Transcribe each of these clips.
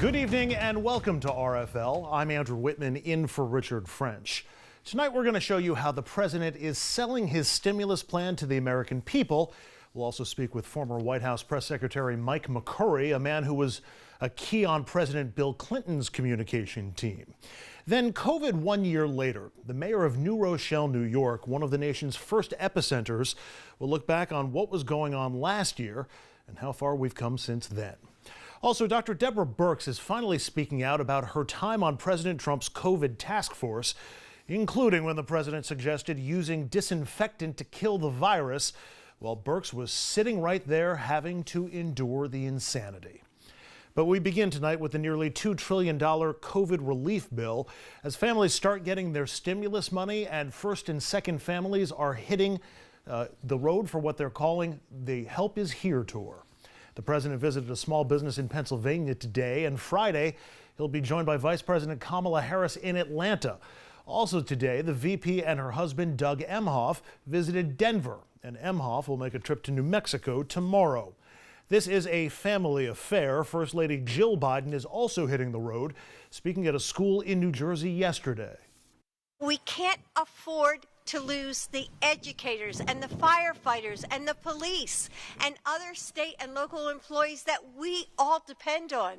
Good evening and welcome to RFL. I'm Andrew Whitman in for Richard French. Tonight we're going to show you how the president is selling his stimulus plan to the American people. We'll also speak with former White House Press Secretary Mike McCurry, a man who was a key on President Bill Clinton's communication team. Then COVID 1 year later, the mayor of New Rochelle, New York, one of the nation's first epicenters, will look back on what was going on last year and how far we've come since then. Also, Dr. Deborah Birx is finally speaking out about her time on President Trump's COVID task force, including when the president suggested using disinfectant to kill the virus, while Birx was sitting right there having to endure the insanity. But we begin tonight with the nearly $2 trillion COVID relief bill as families start getting their stimulus money and first and second families are hitting the road for what they're calling the Help Is Here tour. The president visited a small business in Pennsylvania today, and Friday he'll be joined by Vice President Kamala Harris in Atlanta. Also today, the VP and her husband Doug Emhoff visited Denver, and Emhoff will make a trip to New Mexico tomorrow. This is a family affair. First Lady Jill Biden is also hitting the road, speaking at a school in New Jersey yesterday. We can't afford to lose the educators and the firefighters and the police and other state and local employees that we all depend on.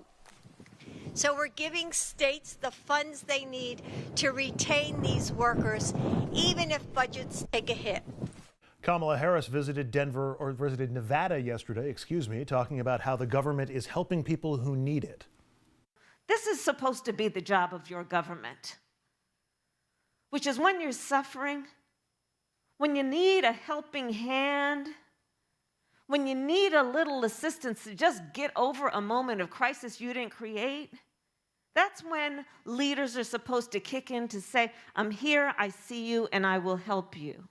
So we're giving states the funds they need to retain these workers, even if budgets take a hit. Kamala Harris visited Nevada yesterday, talking about how the government is helping people who need it. This is supposed to be the job of your government, which is when you're suffering, when you need a helping hand, when you need a little assistance to just get over a moment of crisis you didn't create. That's when leaders are supposed to kick in to say, I'm here, I see you, and I will help you.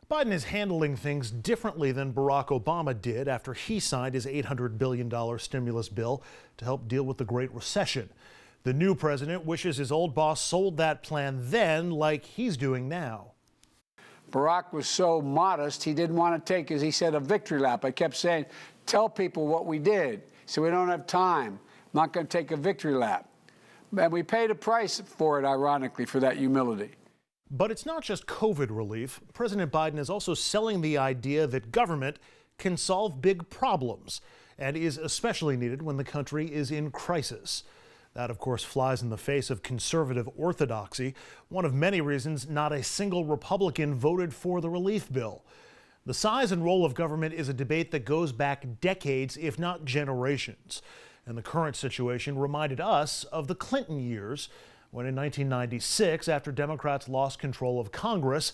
Biden is handling things differently than Barack Obama did after he signed his $800 billion stimulus bill to help deal with the Great Recession. The new president wishes his old boss sold that plan then like he's doing now. Barack was so modest, he didn't want to take, as he said, a victory lap. I kept saying, tell people what we did. So we don't have time. I'm not going to take a victory lap. And we paid a price for it, ironically, for that humility. But it's not just COVID relief. President Biden is also selling the idea that government can solve big problems and is especially needed when the country is in crisis. That, of course, flies in the face of conservative orthodoxy, one of many reasons not a single Republican voted for the relief bill. The size and role of government is a debate that goes back decades, if not generations. And the current situation reminded us of the Clinton years, when in 1996, after Democrats lost control of Congress,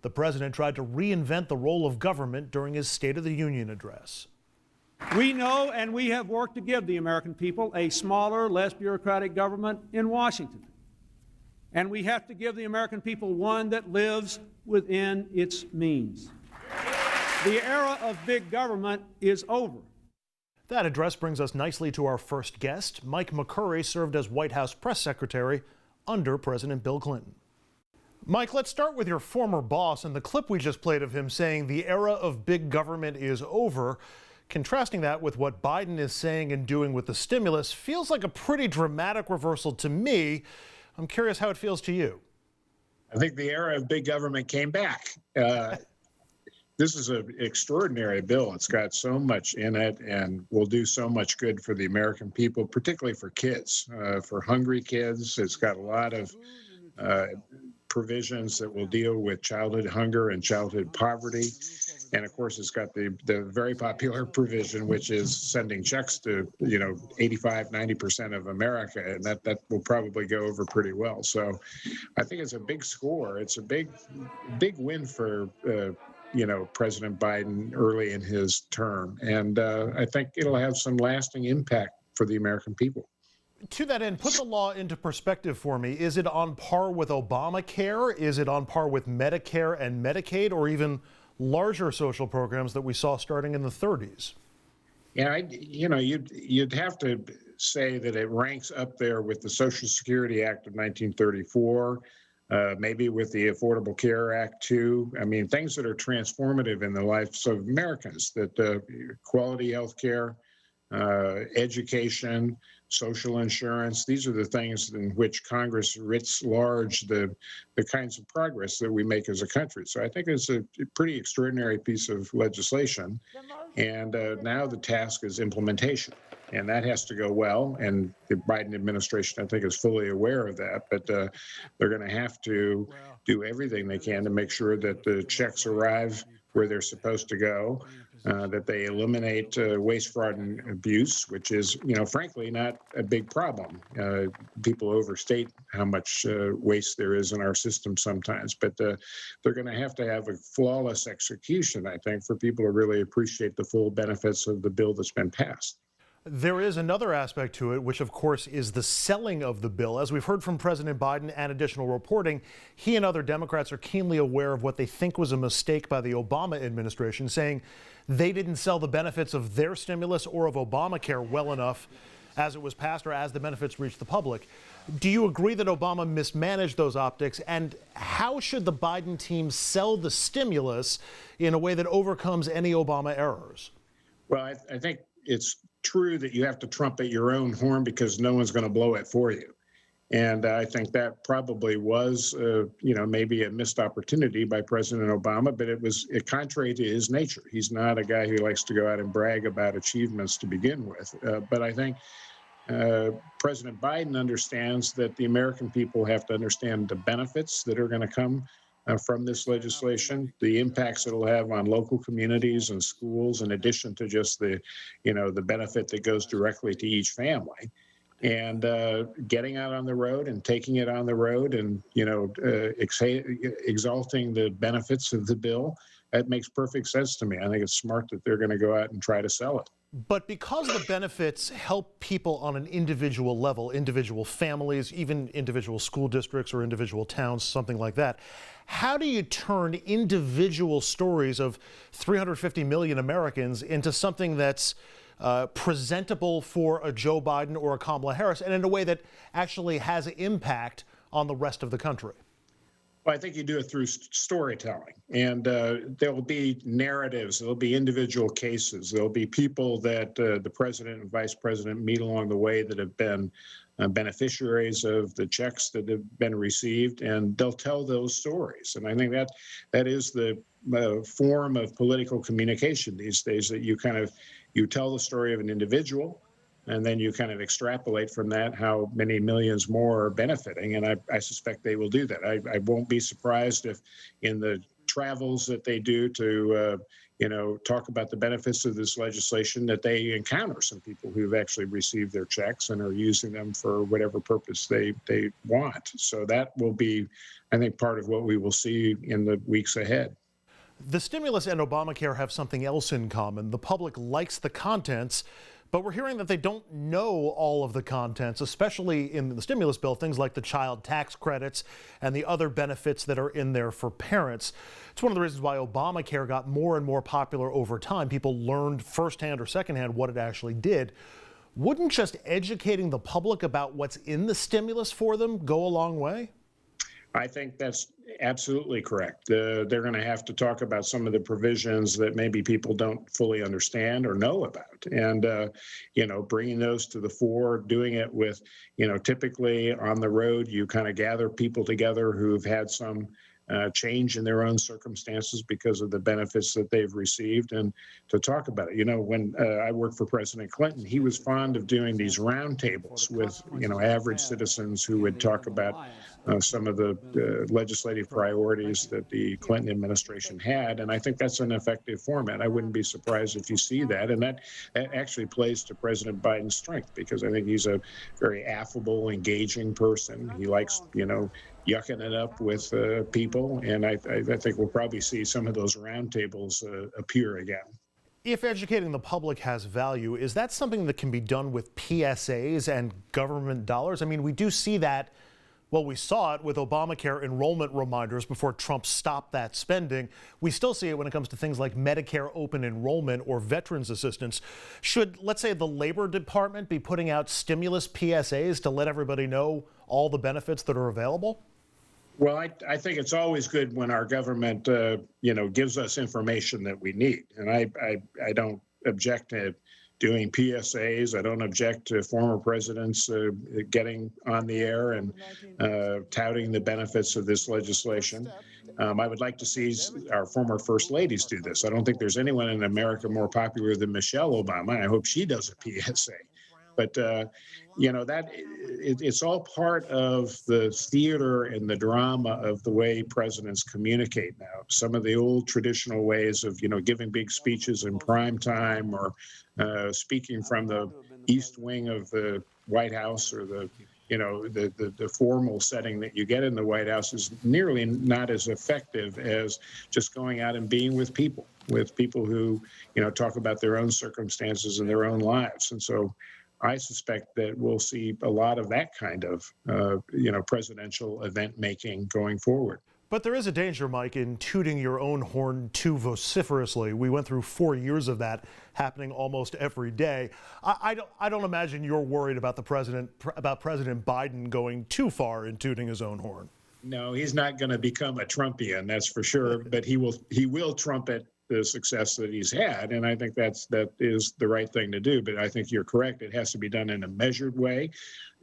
the president tried to reinvent the role of government during his State of the Union address. We know and we have worked to give the American people a smaller, less bureaucratic government in Washington. And we have to give the American people one that lives within its means. The era of big government is over. That address brings us nicely to our first guest. Mike McCurry served as White House press secretary under President Bill Clinton. Mike, let's start with your former boss and the clip we just played of him saying the era of big government is over. Contrasting that with what Biden is saying and doing with the stimulus feels like a pretty dramatic reversal to me. I'm curious how it feels to you. I think the era of big government came back. This is an extraordinary bill. It's got so much in it and will do so much good for the American people, particularly for kids, for hungry kids. It's got a lot of provisions that will deal with childhood hunger and childhood poverty. And of course, it's got the very popular provision, which is sending checks to, 85, 90% of America. And that will probably go over pretty well. So I think it's a big score. It's a big win for, President Biden early in his term. And I think it'll have some lasting impact for the American people. To that end, put the law into perspective for me. Is it on par with Obamacare? Is it on par with Medicare and Medicaid, or even larger social programs that we saw starting in the 30s? Yeah, you'd have to say that it ranks up there with the Social Security Act of 1934, maybe with the Affordable Care Act too. I mean, things that are transformative in the lives of Americans, that quality health care, education, social insurance. These are the things in which Congress writs large the kinds of progress that we make as a country. So I think it's a pretty extraordinary piece of legislation. And now the task is implementation. And that has to go well. And the Biden administration, I think, is fully aware of that. But they're going to have to do everything they can to make sure that the checks arrive where they're supposed to go, that they eliminate waste, fraud, and abuse, which is, frankly, not a big problem. People overstate how much waste there is in our system sometimes, but they're going to have a flawless execution, I think, for people to really appreciate the full benefits of the bill that's been passed. There is another aspect to it, which of course is the selling of the bill. As we've heard from President Biden and additional reporting, he and other Democrats are keenly aware of what they think was a mistake by the Obama administration, saying they didn't sell the benefits of their stimulus or of Obamacare well enough as it was passed or as the benefits reached the public. Do you agree that Obama mismanaged those optics? And how should the Biden team sell the stimulus in a way that overcomes any Obama errors? Well, I think it's true that you have to trumpet your own horn because no one's going to blow it for you. And I think that probably was, maybe a missed opportunity by President Obama, but it was contrary to his nature. He's not a guy who likes to go out and brag about achievements to begin with. But I think President Biden understands that the American people have to understand the benefits that are going to come from this legislation, the impacts it'll have on local communities and schools, in addition to just the benefit that goes directly to each family. And getting out on the road and taking it on the road and, exalting the benefits of the bill, that makes perfect sense to me. I think it's smart that they're going to go out and try to sell it. But because the benefits help people on an individual level, individual families, even individual school districts or individual towns, something like that, how do you turn individual stories of 350 million Americans into something that's presentable for a Joe Biden or a Kamala Harris, and in a way that actually has an impact on the rest of the country? Well, I think you do it through storytelling, and there'll be narratives, there'll be individual cases, there'll be people that the president and vice president meet along the way that have been beneficiaries of the checks that have been received, and they'll tell those stories. And I think that is the form of political communication these days, that you tell the story of an individual, and then you kind of extrapolate from that how many millions more are benefiting. And I suspect they will do that. I won't be surprised if in the travels that they do to, talk about the benefits of this legislation, that they encounter some people who've actually received their checks and are using them for whatever purpose they want. So that will be, I think, part of what we will see in the weeks ahead. The stimulus and Obamacare have something else in common. The public likes the contents, but we're hearing that they don't know all of the contents, especially in the stimulus bill, things like the child tax credits and the other benefits that are in there for parents. It's one of the reasons why Obamacare got more and more popular over time. People learned firsthand or secondhand what it actually did. Wouldn't just educating the public about what's in the stimulus for them go a long way? I think that's absolutely correct. They're going to have to talk about some of the provisions that maybe people don't fully understand or know about. And, bringing those to the fore, doing it with, typically on the road, you kind of gather people together who've had some change in their own circumstances because of the benefits that they've received, and to talk about it. When I worked for President Clinton, he was fond of doing these roundtables with, average citizens who would talk about some of the legislative priorities that the Clinton administration had. And I think that's an effective format. I wouldn't be surprised if you see that. And that actually plays to President Biden's strength, because I think he's a very affable, engaging person. He likes, yucking it up with people. And I think we'll probably see some of those roundtables appear again. If educating the public has value, is that something that can be done with PSAs and government dollars? I mean, we do see that. Well, we saw it with Obamacare enrollment reminders before Trump stopped that spending. We still see it when it comes to things like Medicare open enrollment or veterans assistance. Should, let's say, the Labor Department be putting out stimulus PSAs to let everybody know all the benefits that are available? Well, I think it's always good when our government, gives us information that we need. And I don't object to doing PSAs. I don't object to former presidents getting on the air and touting the benefits of this legislation. I would like to see our former first ladies do this. I don't think there's anyone in America more popular than Michelle Obama. I hope she does a PSA. But it's all part of the theater and the drama of the way presidents communicate now. Some of the old traditional ways of giving big speeches in prime time or speaking from the east wing of the White House or the formal setting that you get in the White House is nearly not as effective as just going out and being with people who talk about their own circumstances and their own lives. And so I suspect that we'll see a lot of that kind of, presidential event making going forward. But there is a danger, Mike, in tooting your own horn too vociferously. We went through 4 years of that happening almost every day. I don't imagine you're worried about President Biden going too far in tooting his own horn. No, he's not going to become a Trumpian, that's for sure. But he will trumpet the success that he's had, and I think that is the right thing to do. But I think you're correct; it has to be done in a measured way.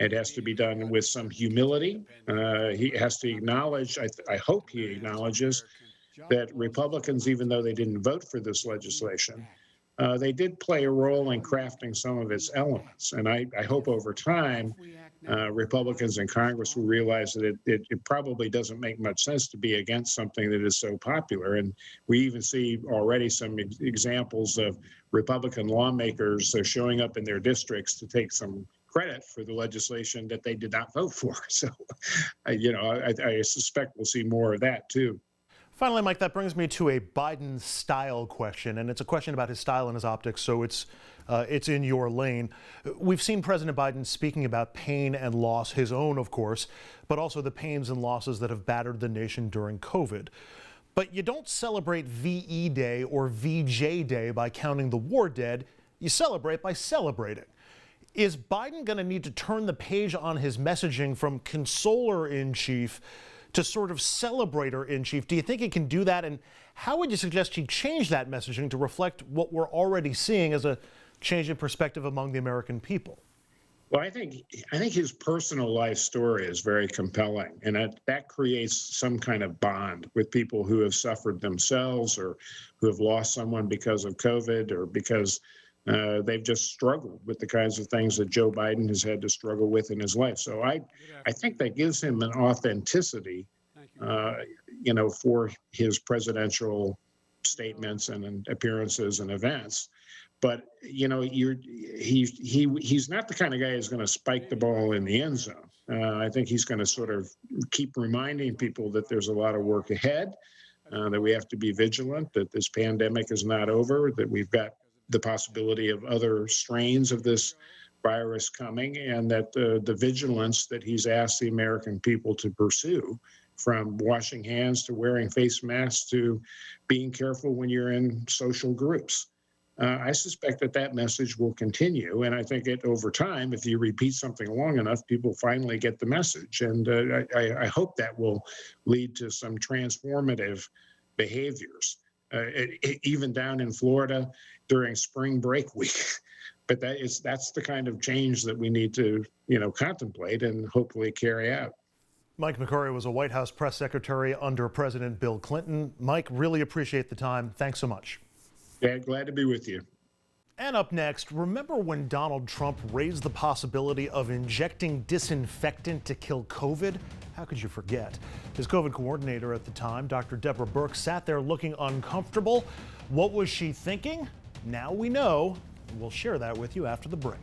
It has to be done with some humility. He has to acknowledge. I hope he acknowledges that Republicans, even though they didn't vote for this legislation, they did play a role in crafting some of its elements. And I hope over time, Republicans in Congress will realize that it probably doesn't make much sense to be against something that is so popular. And we even see already some examples of Republican lawmakers showing up in their districts to take some credit for the legislation that they did not vote for. So, I suspect we'll see more of that too. Finally, Mike, that brings me to a Biden style question, and it's a question about his style and his optics, so it's in your lane. We've seen President Biden speaking about pain and loss, his own, of course, but also the pains and losses that have battered the nation during COVID. But you don't celebrate VE Day or VJ Day by counting the war dead. You celebrate by celebrating. Is Biden going to need to turn the page on his messaging from consoler-in-chief to sort of celebrator-in-chief? Do you think he can do that? And how would you suggest he change that messaging to reflect what we're already seeing as a change in perspective among the American people? Well, I think his personal life story is very compelling, and that creates some kind of bond with people who have suffered themselves or who have lost someone because of COVID or because they've just struggled with the kinds of things that Joe Biden has had to struggle with in his life. So I think that gives him an authenticity, for his presidential statements and appearances and events. But he's not the kind of guy who's going to spike the ball in the end zone. I think he's going to sort of keep reminding people that there's a lot of work ahead, that we have to be vigilant, that this pandemic is not over, that we've got the possibility of other strains of this virus coming, and that the vigilance that he's asked the American people to pursue, from washing hands to wearing face masks to being careful when you're in social groups. I suspect that message will continue, and I think over time, if you repeat something long enough, people finally get the message. And I hope that will lead to some transformative behaviors, even down in Florida during spring break week. But that's the kind of change that we need to, contemplate and hopefully carry out. Mike McCurry was a White House press secretary under President Bill Clinton. Mike, really appreciate the time. Thanks so much. Yeah, glad to be with you. And up next, remember when Donald Trump raised the possibility of injecting disinfectant to kill COVID? How could you forget? His COVID coordinator at the time, Dr. Deborah Birx, sat there looking uncomfortable. What was she thinking? Now we know. We'll share that with you after the break.